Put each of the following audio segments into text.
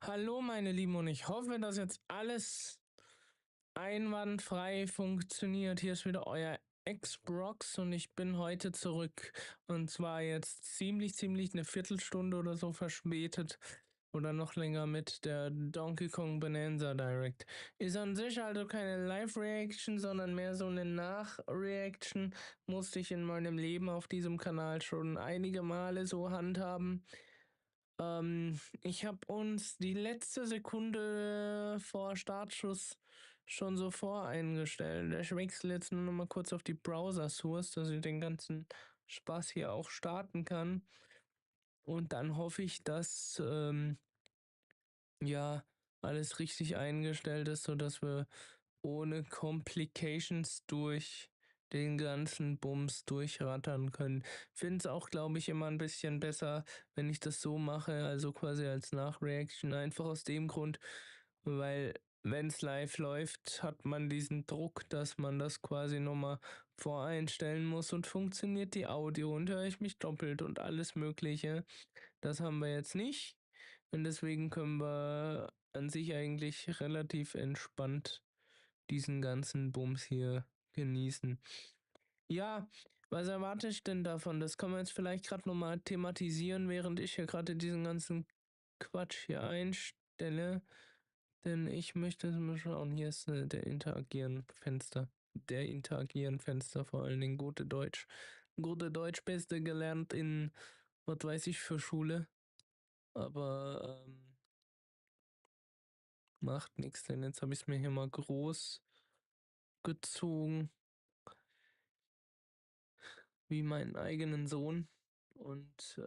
Hallo meine Lieben und ich hoffe, dass jetzt alles einwandfrei funktioniert. Hier ist wieder euer XBROX und ich bin heute zurück. Und zwar jetzt ziemlich eine Viertelstunde oder so verspätet oder noch länger mit der Donkey Kong Bonanza Direct. Ist an sich also keine Live-Reaction, sondern mehr so eine Nach-Reaction. Musste ich in meinem Leben auf diesem Kanal schon einige Male so handhaben. Ich habe uns die letzte Sekunde vor Startschuss schon so voreingestellt. Ich wechsle jetzt nur noch mal kurz auf die Browser-Source, dass ich den ganzen Spaß hier auch starten kann. Und dann hoffe ich, dass ja alles richtig eingestellt ist, sodass wir ohne Complications durch den ganzen Bums durchrattern können. Finde es auch, glaube ich, immer ein bisschen besser, wenn ich das so mache, also quasi als Nachreaction, einfach aus dem Grund, weil wenn es live läuft, hat man diesen Druck, dass man das quasi nochmal voreinstellen muss und funktioniert die Audio und höre ich mich doppelt und alles Mögliche. Das haben wir jetzt nicht und deswegen können wir an sich eigentlich relativ entspannt diesen ganzen Bums hier genießen. Ja, was erwarte ich denn davon? Das kann man jetzt vielleicht gerade nochmal thematisieren, während ich hier gerade diesen ganzen Quatsch hier einstelle. Denn ich möchte mal schauen, hier ist der Interagieren-Fenster. Der Interagieren-Fenster, vor allen Dingen gute Deutsch. Gute Deutschbeste gelernt in, was weiß ich, für Schule. Aber macht nichts, denn jetzt habe ich es mir hier mal groß gezogen. Wie meinen eigenen Sohn. Und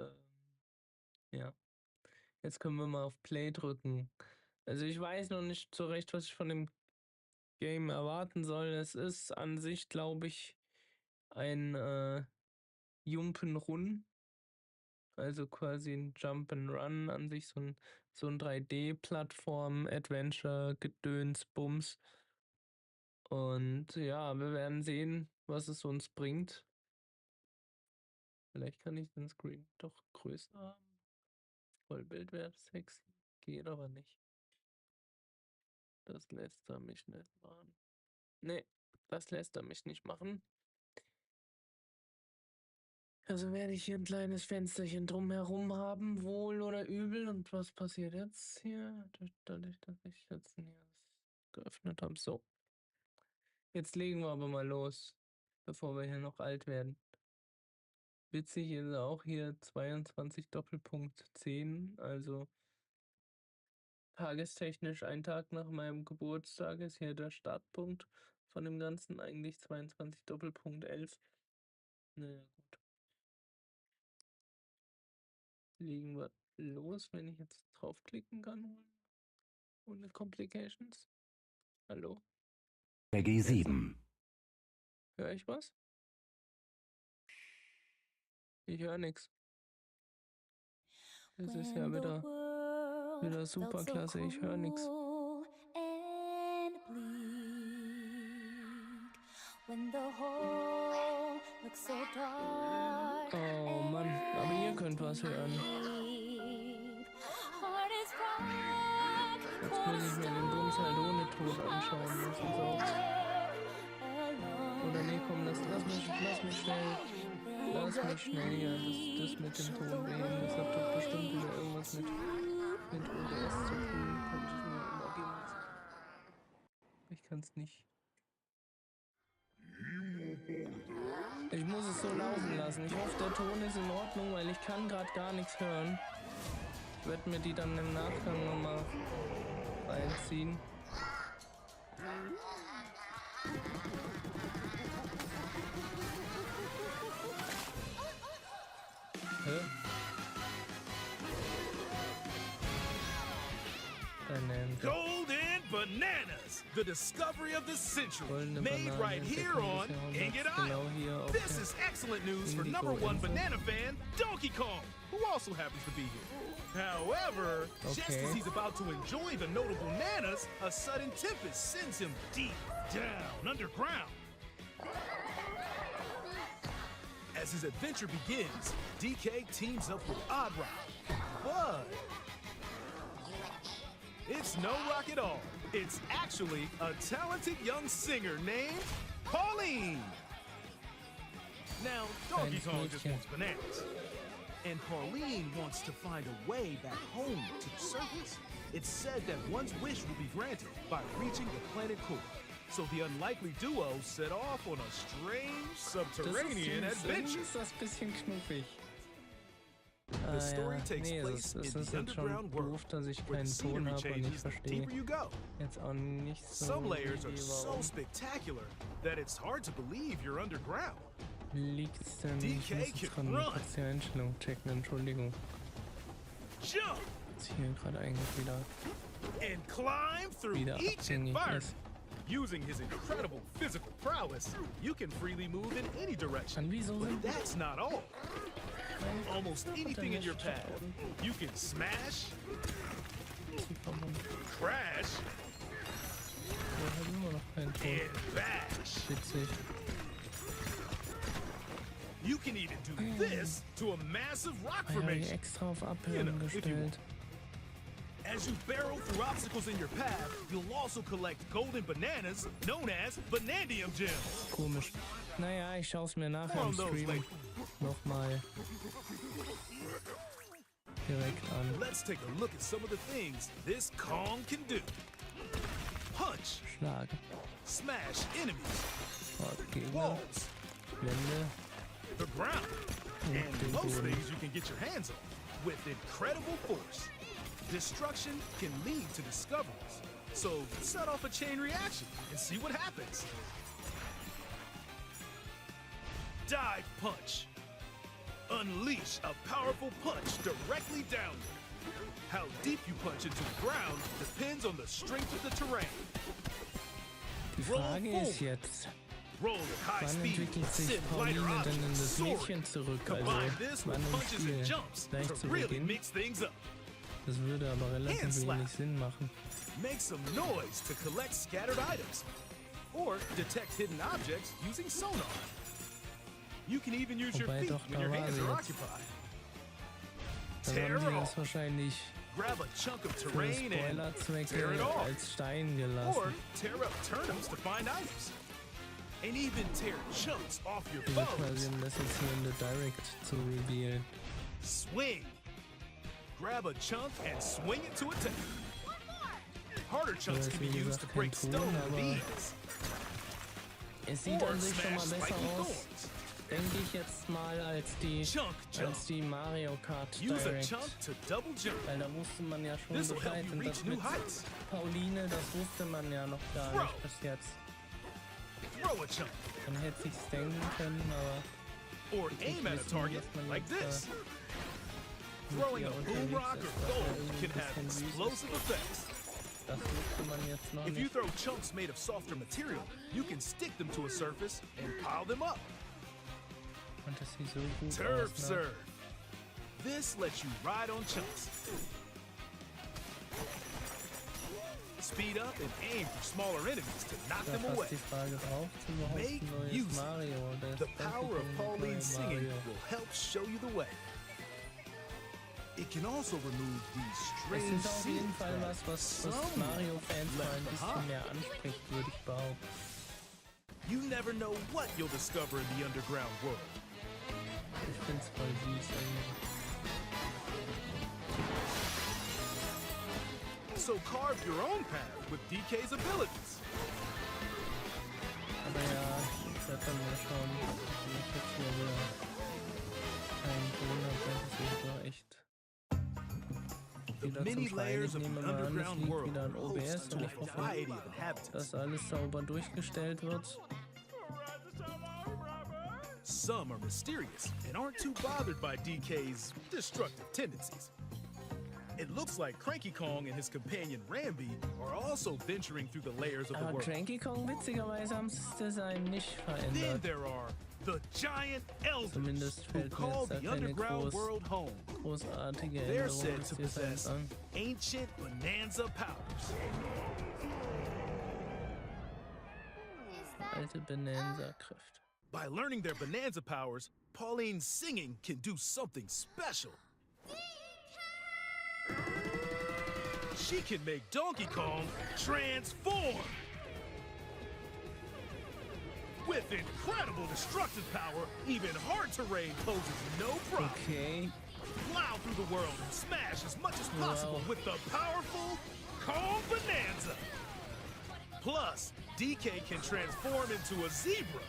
ja, jetzt können wir mal auf Play drücken. Also ich weiß noch nicht so recht, was ich von dem Game erwarten soll. Es ist an sich, glaube ich, ein Jumpen-Run. Also quasi ein Jump-and-Run an sich, so ein 3D-Plattform, Adventure, Gedöns, Bums. Und ja, wir werden sehen, was es uns bringt. Vielleicht kann ich den Screen doch größer haben. Vollbildwert sexy. Geht aber nicht. Das lässt er mich nicht machen. Nee, das lässt er mich nicht machen. Also werde ich hier ein kleines Fensterchen drumherum haben, wohl oder übel. Und was passiert jetzt hier? Dadurch, dass ich jetzt hier geöffnet habe. So. Jetzt legen wir aber mal los, bevor wir hier noch alt werden. Witzig ist auch hier 22 Doppelpunkt 10, also tagestechnisch ein Tag nach meinem Geburtstag ist hier der Startpunkt von dem Ganzen, eigentlich 22 Doppelpunkt 11. Naja, gut. Legen wir los, wenn ich jetzt draufklicken kann. Ohne Complications. Hallo? G7. Höre ich was? Ich höre nichts. Das ist ja wieder super klasse. Ich höre nichts. Oh Mann, aber ihr könnt was hören. Jetzt muss ich mir den Bums halt ohne Ton anschauen müssen. So. Oder nee, komm, lass mich schnell. Lass mich schnell hier das mit dem Ton wählen. Das hat doch bestimmt wieder irgendwas mit OBS zu tun. Könnte ich mir immer gehen lassen. Ich kann es nicht. Ich muss es so laufen lassen. Ich hoffe, der Ton ist in Ordnung, weil ich kann gerade gar nichts hören. Ich werde mir die dann im Nachgang nochmal reinziehen. Hä? Golden Bananas, the discovery of the century, made right here on Ingot Isle. This is excellent news for #1 banana fan, Donkey Kong, who also happens to be here. However, just as he's about to enjoy the notable bananas, a sudden tempest sends him deep down underground. As his adventure begins, DK teams up with Oddride, but It's no rock at all. It's actually a talented young singer named Pauline. Now, Donkey Kong just wants bananas. And Pauline wants to find a way back home to the surface. It's said that one's wish will be granted by reaching the planet Koop. So the unlikely duo set off on a strange subterranean adventure. Ist das bisschen knuffig. The story takes place in the underground world, dass ich where the keinen Ton scenery habe und ich changes the verstehe deeper you go. jetzt auch nicht so. Some layers are so warum spectacular that it's hard to believe you're underground. liegt's denn? Ich muss jetzt gerade mal kurz die Einstellung checken, Entschuldigung. Jump Jetzt hier gerade eigentlich wieder and climb through each abhängig environment. ist. Using his incredible physical prowess, you can freely move in any direction. Dann wieso But sind that's not all. Almost anything in your path, you can smash, die verbunden? crash, Wir haben immer noch keinen Ton. and bash. Witzig. You can even do this to a massive rock Ah ja, hier formation. extra auf You Abhören know, if you gestellt. As you barrel through obstacles in your path, you'll also collect golden bananas, known as Banandium Gems. Komisch. Naja, ich schaue es mir nachher More im on those Stream later. nochmal direkt an. Let's take a look at some of the things this Kong can do. Punch, Schlagen. smash enemies, Gegner. walls, Wände. the ground, and den most Boden. things you can get your hands on with incredible force. Destruction can lead to discoveries, so set off a chain reaction and see what happens. Dive punch. Unleash a powerful punch directly down. How deep you punch into the ground depends on the strength of the terrain. Die Frage ist jetzt, Roll at high wann speed, entwickelt sich send lighter Pauline denn in objects das soaring. Mädchen zurück? Also Combine this wann with im punches and Spiel? jumps Gleich to zu really Beginn? mix things up. Das würde aber relativ Hand slap. wenig Sinn machen. Make some noise to collect scattered items, or detect hidden objects using sonar. You can even use your Wobei feet doch, when da your war hands sie are jetzt. occupied. Dann Tear haben sie das off. wahrscheinlich Grab a chunk of für terrain and tear it Spoilerzwecke off. als Stein Or gelassen. tear up turnips to find items. And even tear chunks off your Diese quasi, foes. um das jetzt hier in der Direct zu revealen. Swing. Grab a chunk and swing it to attack. Harder chunks ist can be wie used to gesagt break kein Ton, stone with aber ease. Es sieht Or an sich schon mal smash besser spiky aus, thorns. denke ich jetzt mal, als die Chunk. Mario Kart Use a Direct. chunk to double jump. Weil da wusste man ja schon This will help Bescheid you und reach das new mit heights. Pauline, das wusste man ja noch gar Throw. nicht bis jetzt. Throw a chunk. Man hätte sich's denken können, aber Or aim at a target like this. Throwing a boom rock or gold can have explosive effects. das wusste man jetzt noch If you nicht. throw chunks made of softer material, you can stick them to a surface and pile them up. Und das sieht so gut Turf aus, ne? serve. This lets you ride on chunks. Speed up and aim for smaller enemies to knock Da them away. passt die Frage drauf, überhaupt Make ein neues use it. Mario. Das The Donkey power of Kong Pauline's neue singing Mario. will help show you the way. It can also remove these Es strange ist auf jeden scenes Fall that was some Mario-Fans mal ein left bisschen behind. mehr anspricht, würde ich behaupten. You never know what you'll discover in the underground world. Ich find's voll süß irgendwie. So carve your own path with DK's abilities. Aber ja, ich werde dann mal schauen, wenn ich jetzt hier wieder keinen Ton habe, das ist doch echt The wieder many zum Schein. layers Ich of the nehme mal an, es underground liegt world wieder an host OBS to und a ich hoffe, variety of inhabitants. dass alles sauber durchgestellt wird. Some are mysterious and aren't too bothered by DK's destructive tendencies. It looks like Cranky Kong and his companion Rambi are also venturing through the layers of the Aber world. Cranky Kong, witzigerweise, haben sie das Design nicht Then verändert. there are the giant elders Zumindest who fällt mir call jetzt da the keine underground world home. großartige They're Änderung said des to Designs possess an. ancient Bonanza powers. Alte Bonanza-Kräfte. By learning their Bonanza powers, Pauline's singing can do something special. She can make Donkey Kong transform! With incredible destructive power, even hard terrain poses no problem. Okay. Plow through the world and smash as much as possible with the powerful Kong Bonanza. Plus, DK can transform into a zebra.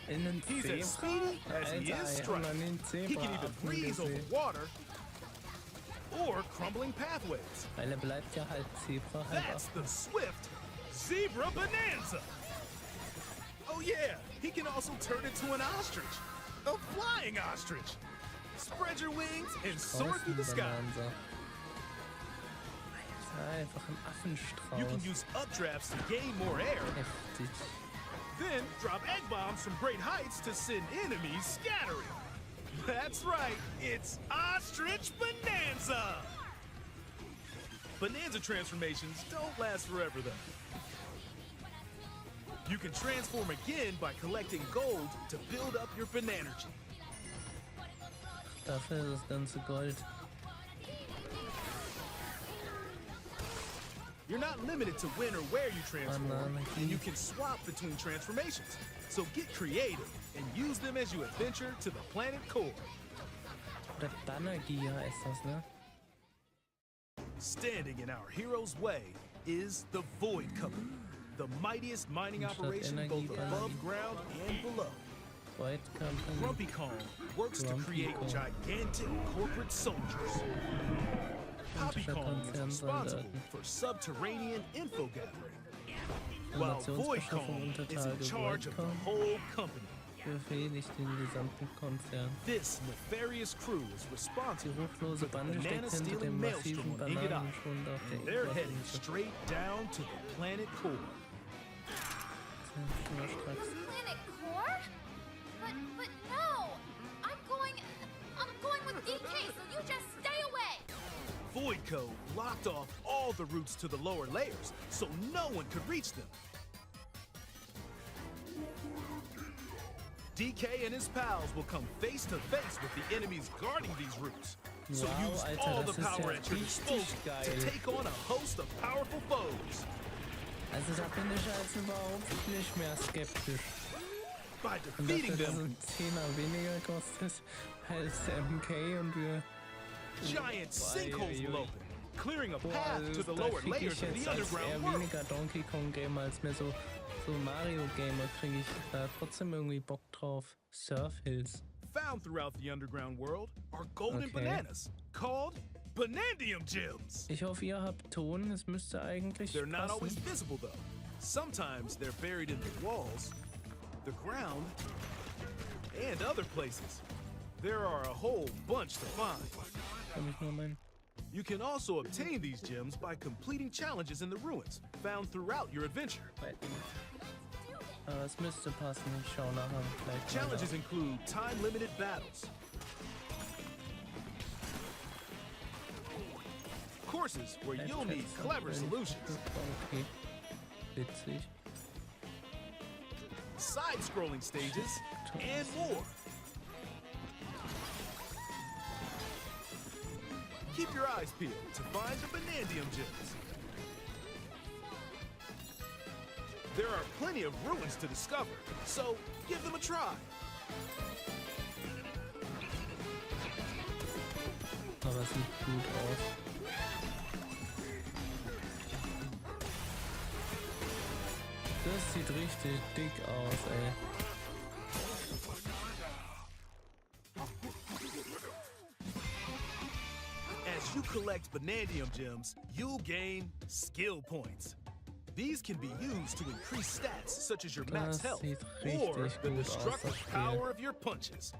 He's as speedy as he is strong. He can even breeze over water or crumbling pathways. Weil bleibt ja halt Zebra That's the swift Zebra Bonanza. Oh yeah, he can also turn into an ostrich. A flying ostrich. Spread your wings and soar through the sky. Einfach ein Affenstrauß. You can use updrafts to gain more air. Heftig. Then drop egg bombs from great heights to send enemies scattering. That's right, it's Ostrich Bonanza! Bonanza transformations don't last forever though. You can transform again by collecting gold to build up your Bonanergy. Dafür ist das ganze Gold. You're not limited to when or where you transform, and you can swap between transformations. So get creative and use them as you adventure to the planet core. Oder Bannergie heißt das, ne? Standing in our hero's way is the Void Company, the mightiest mining operation both above ground and below. Void Company. Grumpy Kong works to create gigantic corporate soldiers. Poppy Kong is responsible for subterranean info gathering, while Void Kong is in charge of the whole company. Befehligt den gesamten Konzern. This nefarious crew is responsible Die for ruchlose the Bande steckt hinter banana-stealing dem massiven maelstrom on Get Bananenschwund auf der They're heading Oberfläche. straight down to the planet core. Planet core? But no! I'm going with DK, so you just stay away! Voidco blocked off all the routes to the lower layers, so no one could reach them. DK and his pals will come face to face with the enemies guarding these routes. So Wow, use Alter, all das the ist power ja at your disposal richtig geil. to take on a host of powerful foes. Also da bin ich jetzt überhaupt nicht mehr skeptisch. By Und defeating dafür, dass them, es 10er weniger kostet als MK und wir... giant sinkholes will open, clearing a Boah, path to the da lower krieg layers ich of jetzt the als underground eher world. weniger Donkey Kong Gamer als mehr so Mario Gamer kriege ich da trotzdem irgendwie Bock drauf. Surf Hills. Found throughout the underground world are golden Okay. bananas called Bonandium Gems. Ich hoffe, ihr habt Ton. Es müsste eigentlich They're not always passen. visible though. Sometimes they're buried in the walls, the ground, and other places. There are a whole bunch to find. Kann ich nur meinen. You can also obtain these gems by completing challenges in the ruins found throughout your adventure. Aber es müsste passen. Ich schau nachher vielleicht mal Challenges nach. include time-limited battles, courses where you'll need clever solutions, Okay. Witzig. side-scrolling stages, and more. Keep your eyes peeled to find the Bonandium Gems. There are plenty of ruins to discover, so give them a try. Aber es sieht gut aus. Das sieht richtig dick aus, ey. As you collect Bonandium Gems, you'll gain skill points. These can be used to increase stats such as your max Das health sieht or richtig the gut aus, das destructive Spiel. power of your punches.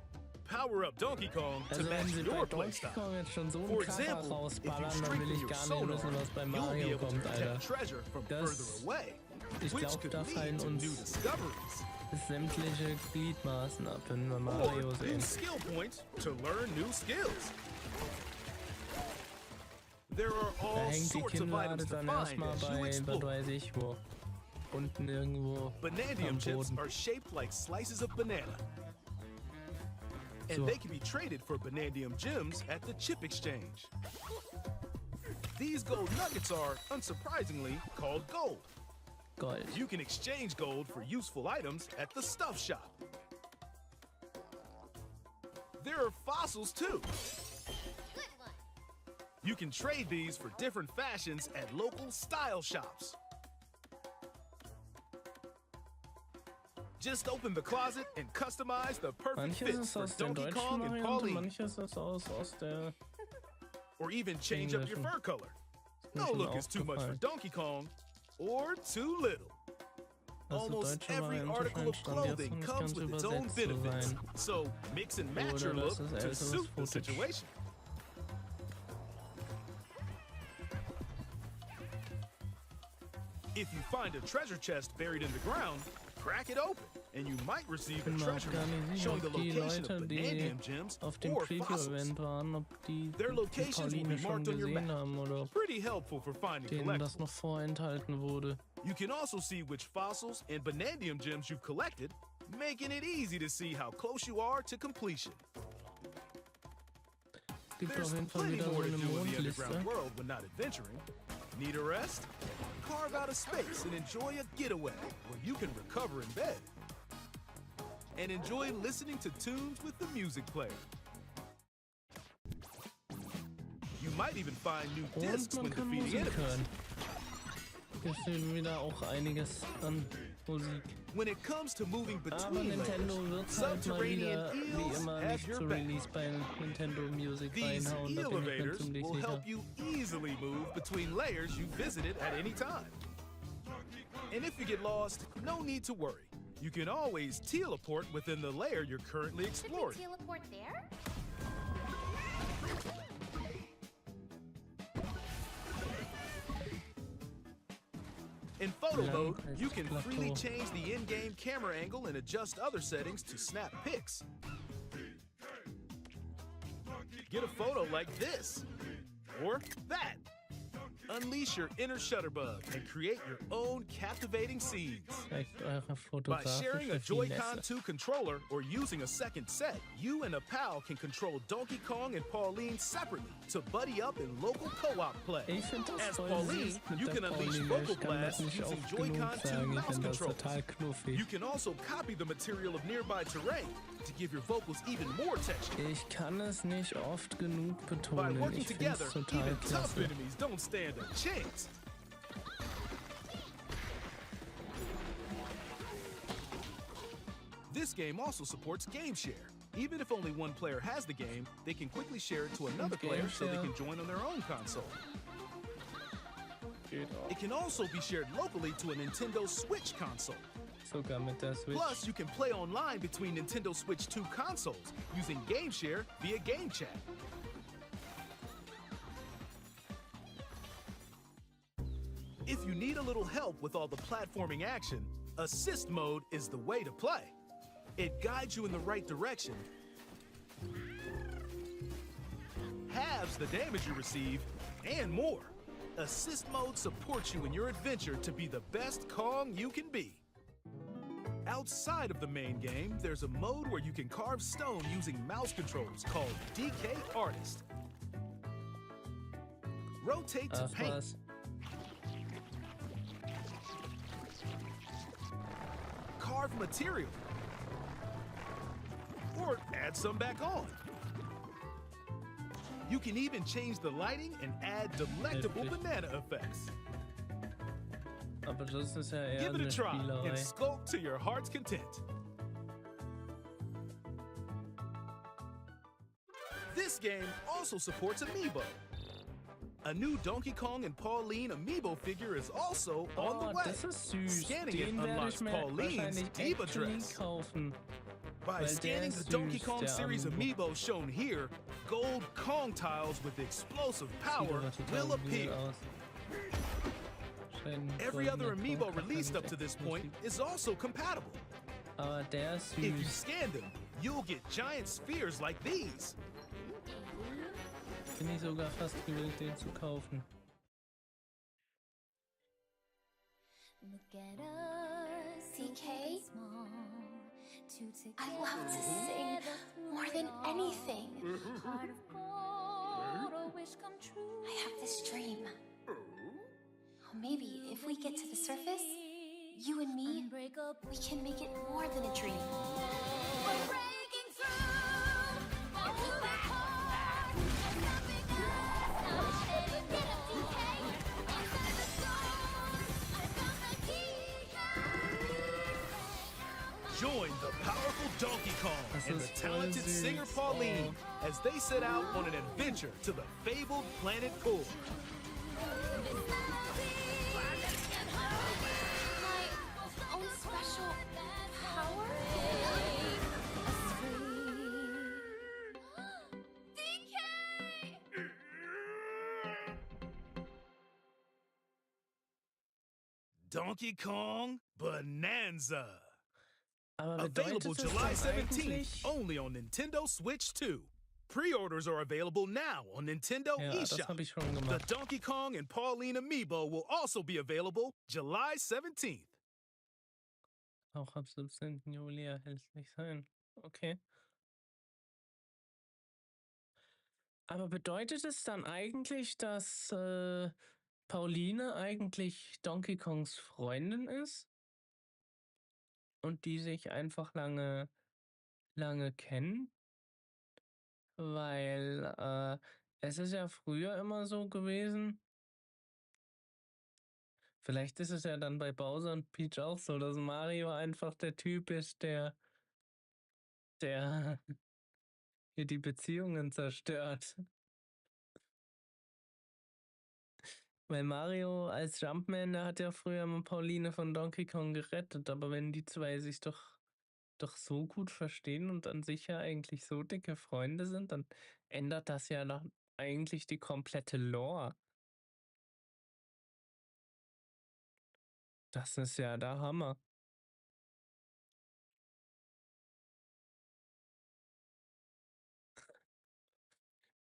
Power up Donkey Kong to Also wenn match sie bei your Donkey playstyle. Kong jetzt schon so einen For Kracher example, if you rausballern, dann will strengthen ich your gar nicht sonar, wissen, was bei you'll be Mario able to kommt, Alter. detect treasure from Das- further away, Ich which glaube, could da lead fallen to new uns discoveries. sämtliche Gliedmaßen ab, wenn wir Or Mario use sehen. skill points to learn new skills. There are Da all hängt die sorts of Kinnlade items to dann find erstmal as you bei, was explore. weiß ich wo. Unten irgendwo Bonandium am chips Boden. are shaped like slices of banana. And So. they can be traded for Bonandium gems at the chip exchange. These gold nuggets are, unsurprisingly, called gold. Gold. You can exchange gold for useful items at the stuff shop. There are fossils too. Good one. You can trade these for different fashions at local style shops. Just open the closet and customize the perfect Manches fits ist for aus der Donkey deutschen Kong and Variante, Pauline. manches ist aus der Or even change up your fur color. No schon look is too much for aufgefallen. Donkey Kong or too little. Also Almost deutsche every Variante article of scheint stand jetzt clothing nicht comes ganz with its own übersetzt zu benefits. sein. So mix and match your Oder look das ist to älteres suit the Footage. situation. If you find a treasure chest buried in the ground, crack it open, and you might receive a Ich bin mir treasure auch gar map nicht showing sicher, the ob die location Leute, of die Bonanza gems auf dem or fossils. Preview-Event waren, ob die Their locations will Pauline be schon marked on your gesehen map. haben oder ob Pretty helpful for finding denen das collectibles. noch vorenthalten wurde. You can also see which fossils and Bonanza gems you've collected, making it easy to see how close you are to completion. Gibt There's auf jeden Fall plenty wieder so more to eine do in the Mondliste. underground world when not adventuring. Need a rest? Carve out a space and enjoy a getaway where you can recover in bed. And enjoy listening to tunes with the music player. You might even find new Und discs man when kann defeating Musik enemies. hören. Hier fehlt wieder auch einiges an Musik. When it comes to moving Aber between Nintendo layers, wird halt mal subterranean wieder, wie eels immer, have nicht your zu back. Release bei Nintendo Music These reinhauen, da bin ich mir elevators ziemlich will sicher. help you easily move between layers you visited at any time. And if you get lost, no need to worry. You can always teleport within the layer you're currently Should we exploring. teleport there? In photo mode, Langweilig, you can freely Plateau. change the in-game camera angle and adjust other settings to snap pics. Get a photo like this, or that. Unleash your inner shutterbug and create your own captivating scenes. Zeigt eure By sharing a fotografische Joy-Con Finesse. 2 controller or using a second set, you and a pal can control Donkey Kong and Pauline separately to buddy up in local co-op play. Ich finde das As voll Pauline, süß mit you der can unleash Pauline. vocal Ich kann das blasts nicht using oft Joy-Con genug 2 sagen. Ich mouse finde das controls. total knuffig. You can also copy the material of nearby terrain to give your vocals even more texture. Ich kann es nicht oft genug By betonen. working Ich finde together, es total even tough klasse. enemies don't stand a chance. This game also supports game share. Even if only one player has the game, they can quickly share it to another Game player so they share. can join on their own console. Geht auch. It can also be shared locally to a Nintendo Switch console. Sogar mit der Switch. Plus, you can play online between Nintendo Switch 2 consoles using Game Share via Game Chat. If you need a little help with all the platforming action, Assist Mode is the way to play. It guides you in the right direction, halves the damage you receive, and more. Assist Mode supports you in your adventure to be the best Kong you can be. Outside of the main game, there's a mode where you can carve stone using mouse controls called DK Artist. Rotate to Ach paint. was. Carve material. Or add some back on. You can even change the lighting and add delectable Heftig. banana effects. Aber das ist ja eher Give it eine a try and Spielerei. sculpt to your heart's content. This game also supports Amiibo. A new Donkey Kong and Pauline Amiibo figure is also on the Oh, way. das ist süß. Scanning it Den werde unlocks ich mir Pauline's wahrscheinlich diva actually dress. kaufen. By Weil der scanning the ist Donkey süß, Kong der series Amiibo. Amiibo shown here, gold Kong tiles with explosive Sieht power aber total will weird appear. aus. Scheint Every other goldener Amiibo Kong released up to kann this ich point nicht. is also compatible. Aber der ist If you süß. scan them, you'll get giant spheres like these. Bin ich sogar fast gewillt, den zu kaufen. Look at us, DK. I love to sing more than anything. I have this dream we get to the surface, you and me, we can make it more than a dream. We're breaking through into the core. There's nothing us not. Get up, DK. Inside the storm. I found the key. Join the powerful Donkey Kong and the ist talented voll süß. singer Pauline as they set out on an adventure to the fabled planet Koop. My own special power? DK! Donkey Kong Bonanza. Aber Available bedeutet das July dann 17th, eigentlich... only on Nintendo Switch 2. Pre-orders are available now on Nintendo Ja, das eShop. habe ich schon The gemacht. Donkey Kong and Pauline amiibo will also be available July 17th. Auch ab 17. Juli erhältlich sein. Okay. Aber bedeutet es dann eigentlich, dass Pauline eigentlich Donkey Kongs Freundin ist? Und die sich einfach lange kennen? Weil es ist ja früher immer so gewesen. Vielleicht ist es ja dann bei Bowser und Peach auch so, dass Mario einfach der Typ ist, der hier die Beziehungen zerstört. Weil Mario als Jumpman, der hat ja früher mal Pauline von Donkey Kong gerettet, aber wenn die zwei sich doch so gut verstehen und an sich ja eigentlich so dicke Freunde sind, dann ändert das ja doch eigentlich die komplette Lore. Das ist ja der Hammer.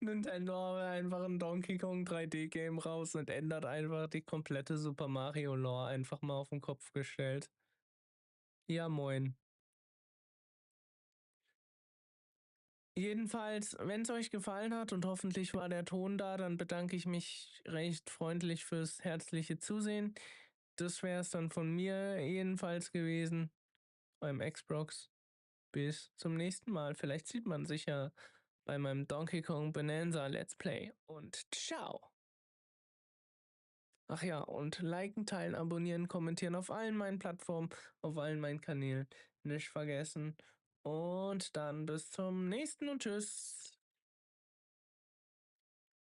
Nintendo haut einfach ein Donkey Kong 3D-Game raus und ändert einfach die komplette Super Mario Lore einfach mal auf den Kopf gestellt. Ja, moin. Jedenfalls, wenn es euch gefallen hat und hoffentlich war der Ton da, dann bedanke ich mich recht freundlich fürs herzliche Zusehen. Das wäre es dann von mir jedenfalls gewesen beim XBROX. Bis zum nächsten Mal. Vielleicht sieht man sich ja bei meinem Donkey Kong Bonanza Let's Play. Und ciao! Ach ja, und liken, teilen, abonnieren, kommentieren auf allen meinen Plattformen, auf allen meinen Kanälen. Nicht vergessen. Und dann bis zum nächsten und tschüss.